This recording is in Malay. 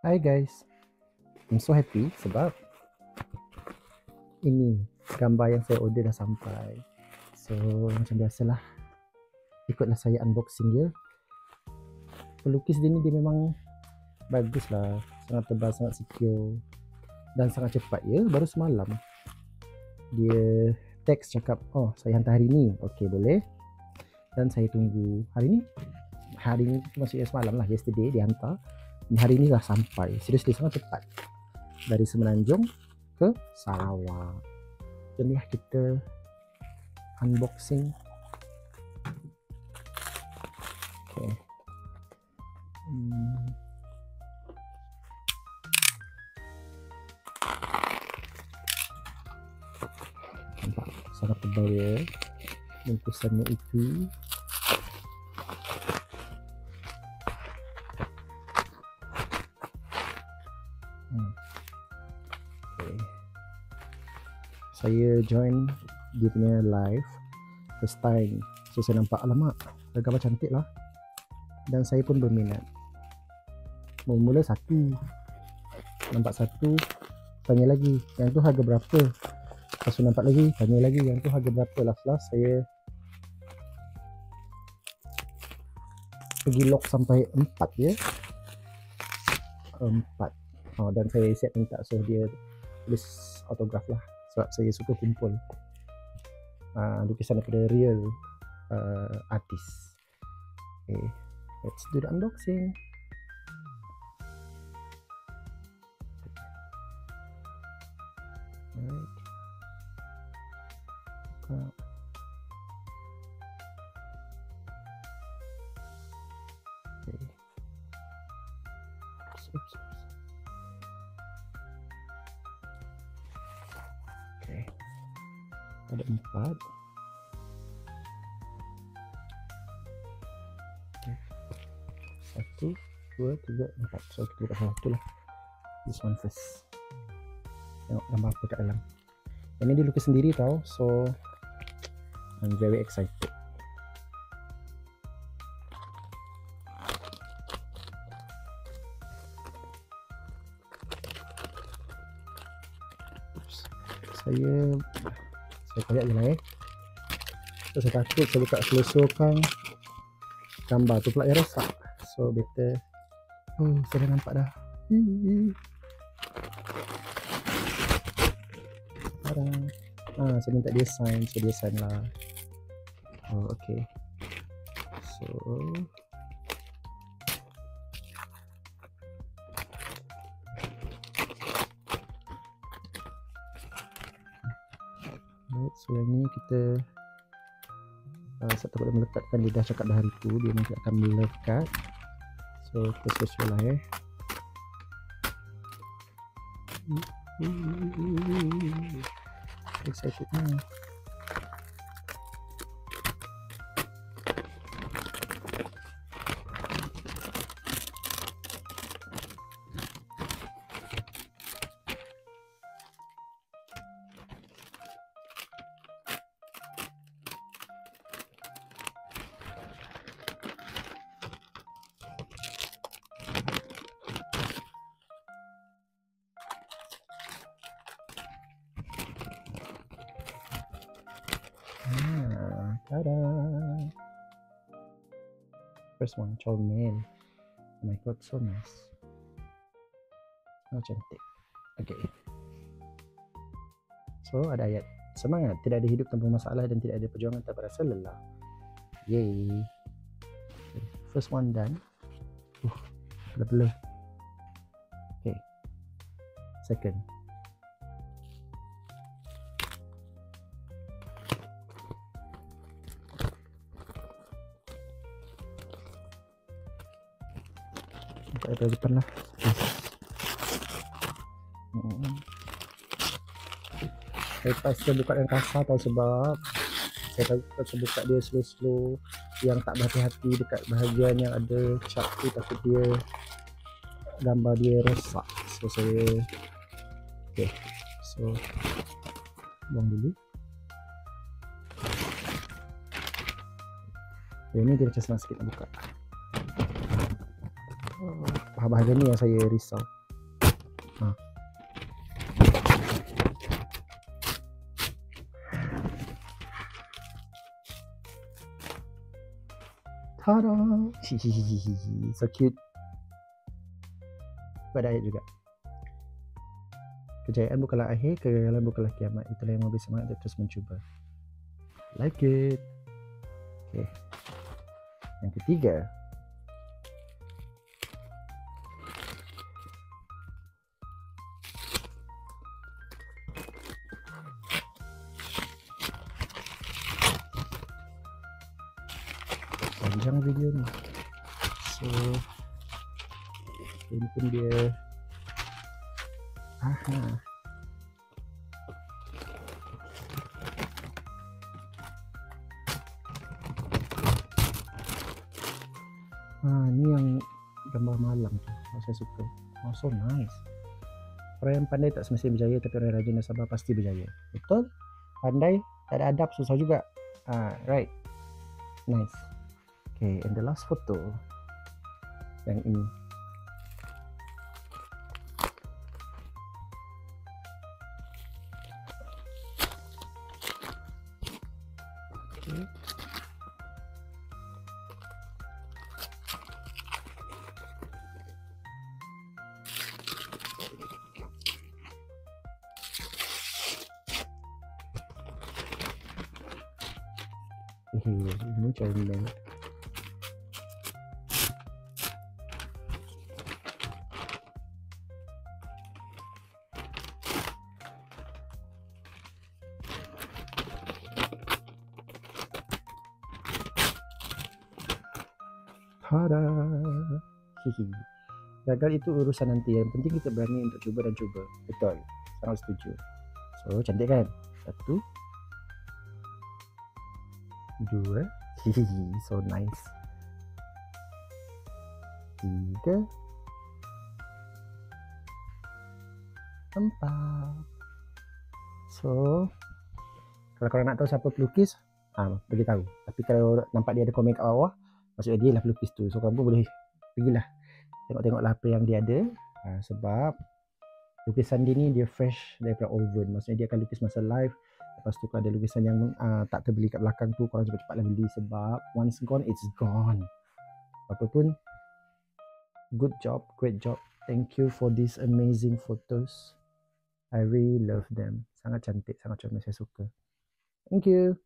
Hi guys, I'm so happy sebab ini gambar yang saya order dah sampai. So macam biasalah, ikutlah saya unboxing dia. Pelukis dia ni dia memang bagus lah, sangat tebal, sangat secure dan sangat cepat ya. Baru semalam dia teks cakap, oh saya hantar hari ni, okey boleh. Dan saya tunggu hari ni maksudnya semalam lah, yesterday dia hantar. Dan hari ni dah sampai. Seriously sangat cepat. Dari Semenanjung ke Sarawak. Jomlah kita unboxing. Okay. Nampak sangat tebal ya bungkusannya itu. Okay. Saya join dia punya live first time, so saya nampak alamak gambar cantik lah dan saya pun berminat. Mula satu, nampak satu, tanya lagi yang tu harga berapa, lepas tu nampak lagi, tanya lagi yang tu harga berapa. Last saya pergi lock sampai 4 ya, 4. Dan saya siap minta so dia tulis autograf lah sebab saya suka kumpul lukisan daripada real artis. Okay, let's do the unboxing. Alright. Okay. Oops. Okay. Ada 4. Okay. 1, 2, 3, 4. So kita buka satu lah. This one first. Tengok gambar apa kat dalam. Ini dia lukis sendiri tau. So I'm very excited. Saya koyak je lah so, saya takut saya buka selesaikan gambar tu pula yang rosak, so better. Saya dah nampak dah. Saya minta dia sign, so dia sign lah. Okay. So so yang ni kita saya takut dia melekatkan, dia dah cakap dah hari tu dia nanti akan melekat, so kita sesuai lah excited ni. Tada! First one, comel. Oh my god, so nice. Oh, cantik. Okay. So, ada ayat. Semangat, tidak ada hidup tanpa masalah dan tidak ada perjuangan tanpa rasa lelah. Yay! Okay. First one done. Blur. Okay. Second. Buka dari depan lah. Saya pasti buka yang kasar tau sebab saya takut buka dia slow yang tak berhati-hati dekat bahagian yang ada cap tu, takut dia gambar dia rosak. So saya buang dulu. Ini dia macam senang sikit nak buka. Bahagian ni yang saya risau. Tada! Hihihihi, so cute. Buat diet juga. Kejayaan bukanlah akhir, kegagalan bukanlah kiamat. Itulah yang memberi semangat untuk terus mencuba. Like it. Okay. Yang ketiga. Panjang video ni. So ini pun dia. Aha. Ni yang gambar malam tu. Saya suka. Oh, so nice. Orang yang pandai tak semestinya berjaya, tapi orang yang rajin dan sabar pasti berjaya. Betul? Pandai, tak ada adab, susah juga. Right. Nice. Okay, and the last photo. Yang ini. Okay. Ini cermin. Tada! Hihi. Gagal itu urusan nanti. Yang penting kita berani untuk cuba dan cuba. Betul. Sangat setuju. So, cantik kan? 1, 2. Hihi. So nice. 3, 4. So, kalau korang nak tahu siapa pelukis, beritahu. Tapi kalau nampak dia ada komen kat bawah, maksudnya dia lah pelukis tu. So korang pun boleh pergilah tengok-tengoklah apa yang dia ada. Sebab lukisan dia ni dia fresh daripada oven. Maksudnya dia akan lukis masa live. Lepas tu kalau ada lukisan yang tak terbeli kat belakang tu, korang cepat-cepatlah beli. Sebab once gone, it's gone. Apapun, good job, great job. Thank you for these amazing photos. I really love them. Sangat cantik, sangat comel, saya suka. Thank you.